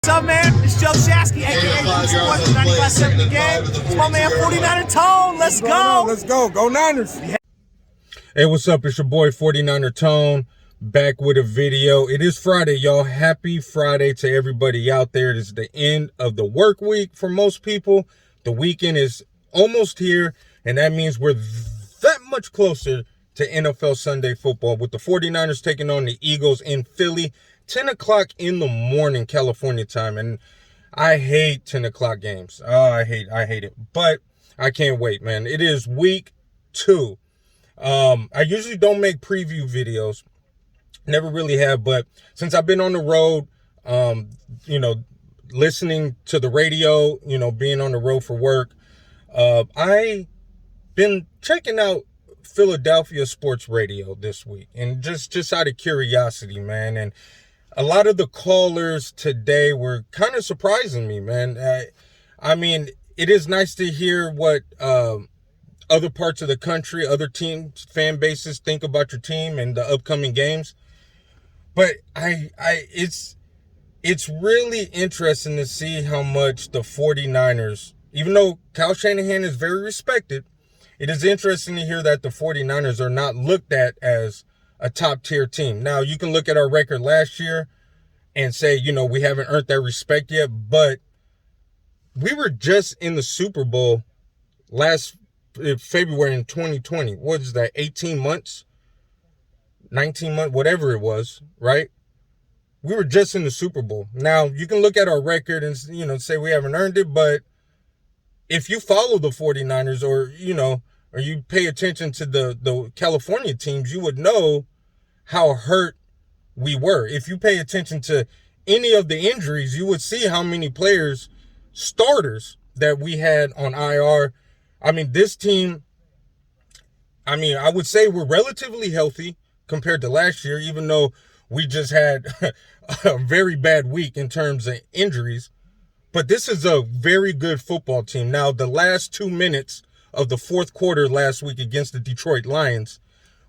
What's up, man? It's Joe Shasky, a.k.a. Sports 95.7 The Game. It's my man 49er Tone. Let's go. Let's go. Go Niners. Hey, what's up? It's your boy 49er Tone, back with a video. It is Friday, y'all. Happy Friday to everybody out there. It is the end of the work week for most people. The weekend is almost here, and that means we're that much closer to NFL Sunday football with the 49ers taking on the Eagles in Philly, 10 o'clock in the morning, California time. And I hate 10 o'clock games. Oh, I hate it. But I can't wait, man. It is week 2. I usually don't make preview videos. Never really have, but since I've been on the road, listening to the radio, being on the road for work, I been checking out Philadelphia sports radio this week, and just out of curiosity, man. And a lot of the callers today were kind of surprising me, man. I mean, it is nice to hear what other parts of the country, other teams, fan bases think about your team and the upcoming games. But it's really interesting to see how much the 49ers, even though Kyle Shanahan is very respected, it is interesting to hear that the 49ers are not looked at as a top-tier team. Now, you can look at our record last year and say, we haven't earned that respect yet, but we were just in the Super Bowl last February in 2020. What is that, 18 months? 19 months, whatever it was, right? We were just in the Super Bowl. Now, you can look at our record and, say we haven't earned it, but if you follow the 49ers or you pay attention to the California teams, you would know how hurt we were. If you pay attention to any of the injuries, you would see how many players, starters, that we had on IR. I mean, this team, I would say we're relatively healthy compared to last year, even though we just had a very bad week in terms of injuries. But this is a very good football team. Now, the last 2 minutes of the fourth quarter last week against the Detroit Lions,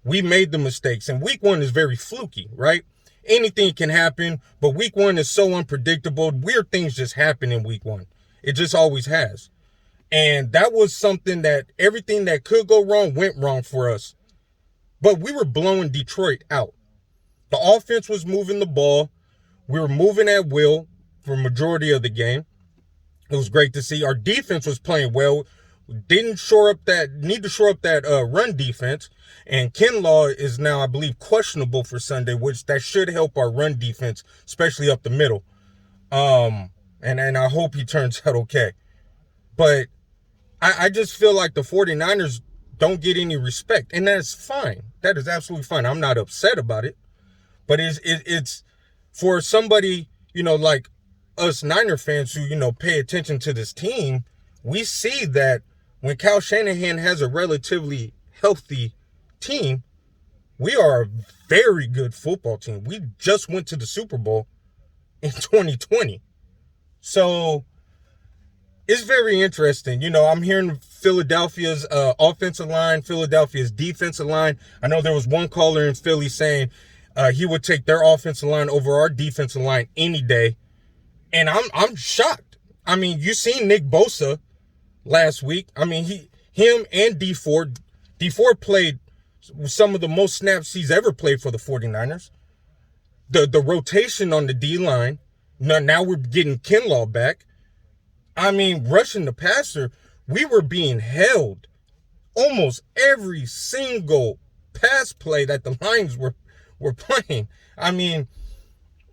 we made the mistakes. And week 1 is very fluky, right? Anything can happen, but week 1 is so unpredictable. Weird things just happen in week 1. It just always has. And that was something that everything that could go wrong went wrong for us. But we were blowing Detroit out. The offense was moving the ball. We were moving at will for majority of the game. It was great to see. Our defense was playing well. Need to shore up that run defense. And Kinlaw is now, I believe, questionable for Sunday, which that should help our run defense, especially up the middle. And I hope he turns out okay. But I just feel like the 49ers don't get any respect, and that's fine. That is absolutely fine. I'm not upset about it. But it's for somebody, like us Niner fans who, pay attention to this team, we see that when Kyle Shanahan has a relatively healthy team, we are a very good football team. We just went to the Super Bowl in 2020. So it's very interesting. I'm hearing Philadelphia's offensive line, Philadelphia's defensive line. I know there was one caller in Philly saying he would take their offensive line over our defensive line any day. And I'm shocked. You seen Nick Bosa last week. Him and D4 played some of the most snaps he's ever played for the 49ers. The rotation on the D-line. Now we're getting Kinlaw back. Rushing the passer, we were being held almost every single pass play that the Lions were playing.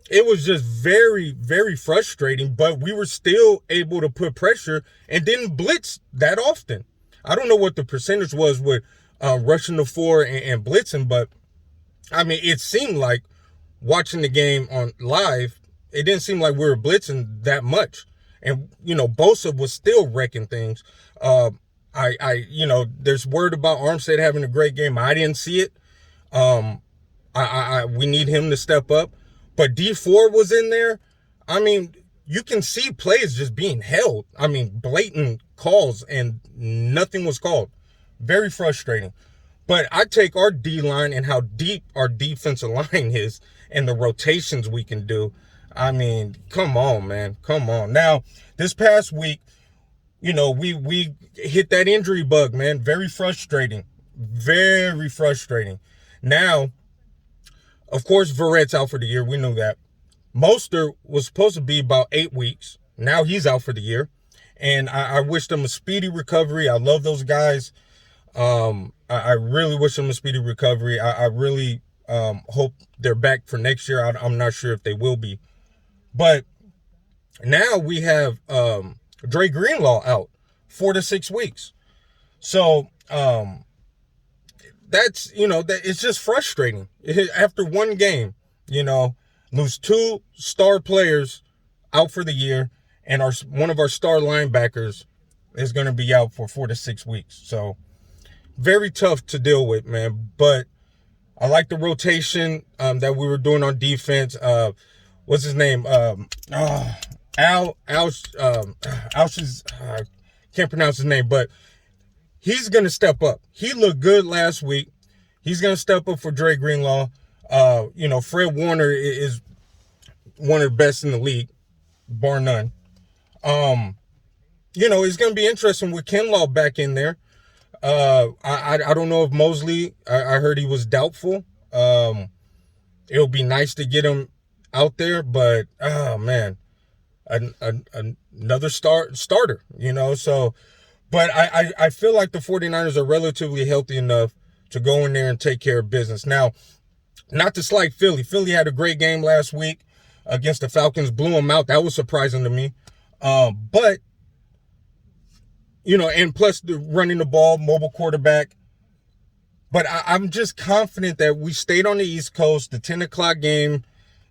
It was just very, very frustrating, but we were still able to put pressure and didn't blitz that often. I don't know what the percentage was with rushing the 4 and blitzing, but it seemed like watching the game on live, it didn't seem like we were blitzing that much. And, Bosa was still wrecking things. There's word about Armstead having a great game. I didn't see it. We need him to step up. But D4 was in there. You can see plays just being held. Blatant calls and nothing was called. Very frustrating. But I take our D-line and how deep our defensive line is and the rotations we can do. I mean, come on, man. Come on. Now, this past week, we hit that injury bug, man. Very frustrating. Very frustrating. Now, of course, Verrett's out for the year. We knew that. Mostert was supposed to be about 8 weeks. Now he's out for the year. And I wish them a speedy recovery. I love those guys. I really wish them a speedy recovery. I really hope they're back for next year. I'm not sure if they will be. But now we have Dre Greenlaw out 4 to 6 weeks. So that's, that it's just frustrating. After one game, lose 2 star players out for the year, and one of our star linebackers is going to be out for 4 to 6 weeks. So very tough to deal with, man. But I like the rotation that we were doing on defense. What's his name? Can't pronounce his name, but he's going to step up. He looked good last week. He's going to step up for Dre Greenlaw. Fred Warner is one of the best in the league, bar none. It's going to be interesting with Kinlaw back in there. I don't know if Mosley, I heard he was doubtful. It'll be nice to get him out there, but, oh, man, another starter, so, but I feel like the 49ers are relatively healthy enough to go in there and take care of business. Now, not to slight Philly. Philly had a great game last week against the Falcons, blew them out. That was surprising to me. But, and plus the running the ball, mobile quarterback. But I'm just confident that we stayed on the East Coast. The 10 o'clock game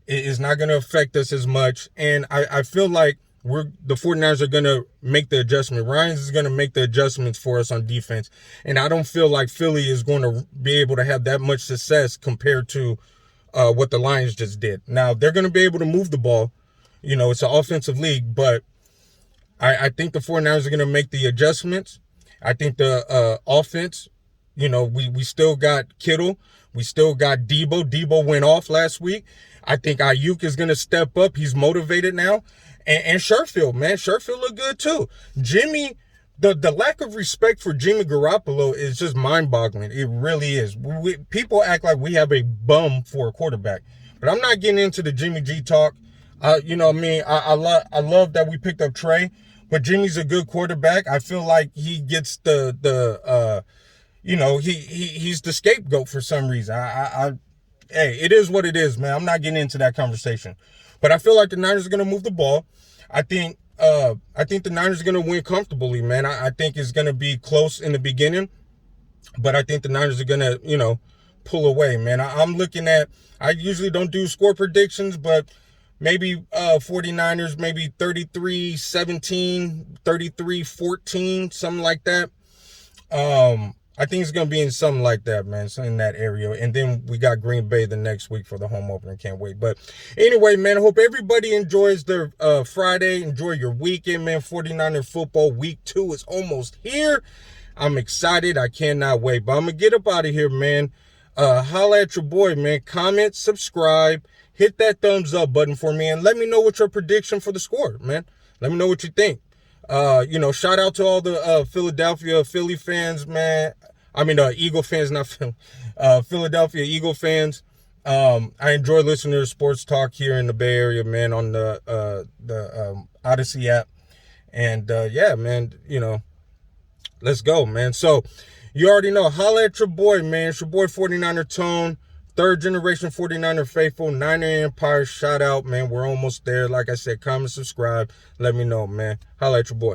is not going to affect us as much. And I feel like the 49ers are going to make the adjustment. Ryans is going to make the adjustments for us on defense. And I don't feel like Philly is going to be able to have that much success compared to what the Lions just did. Now, they're going to be able to move the ball. It's an offensive league, but I think the 49ers are going to make the adjustments. I think the offense, we still got Kittle. We still got Debo. Debo went off last week. I think Ayuk is going to step up. He's motivated now. And Sherfield, man. Sherfield looked good too. Jimmy, the lack of respect for Jimmy Garoppolo is just mind-boggling. It really is. People act like we have a bum for a quarterback. But I'm not getting into the Jimmy G talk. I love that we picked up Trey. But Jimmy's a good quarterback. I feel like he gets he's the scapegoat for some reason. Hey, it is what it is, man. I'm not getting into that conversation. But I feel like the Niners are going to move the ball. I think the Niners are going to win comfortably, man. I think it's going to be close in the beginning, but I think the Niners are going to, pull away, man. I'm looking at, I usually don't do score predictions, but maybe 49ers, maybe 33-17, 33-14, something like that. I think it's going to be in something like that, man. So in that area. And then we got Green Bay the next week for the home opener. Can't wait. But anyway, man, I hope everybody enjoys their Friday. Enjoy your weekend, man. 49er football week 2 is almost here. I'm excited. I cannot wait. But I'm going to get up out of here, man. Holla at your boy, man. Comment, subscribe, hit that thumbs up button for me, and let me know what your prediction for the score, man. Let me know what you think. Shout out to all the Philadelphia Philly fans, man. I mean, Eagle fans, not Philly. Philadelphia Eagle fans. I enjoy listening to sports talk here in the Bay Area, man, on the Odyssey app. And yeah, man, let's go, man. So you already know, holla at your boy, man. It's your boy 49er Tone, 3rd generation 49er faithful, Niner Empire. Shout out, man. We're almost there. Like I said, comment, subscribe. Let me know, man. Holla at your boy.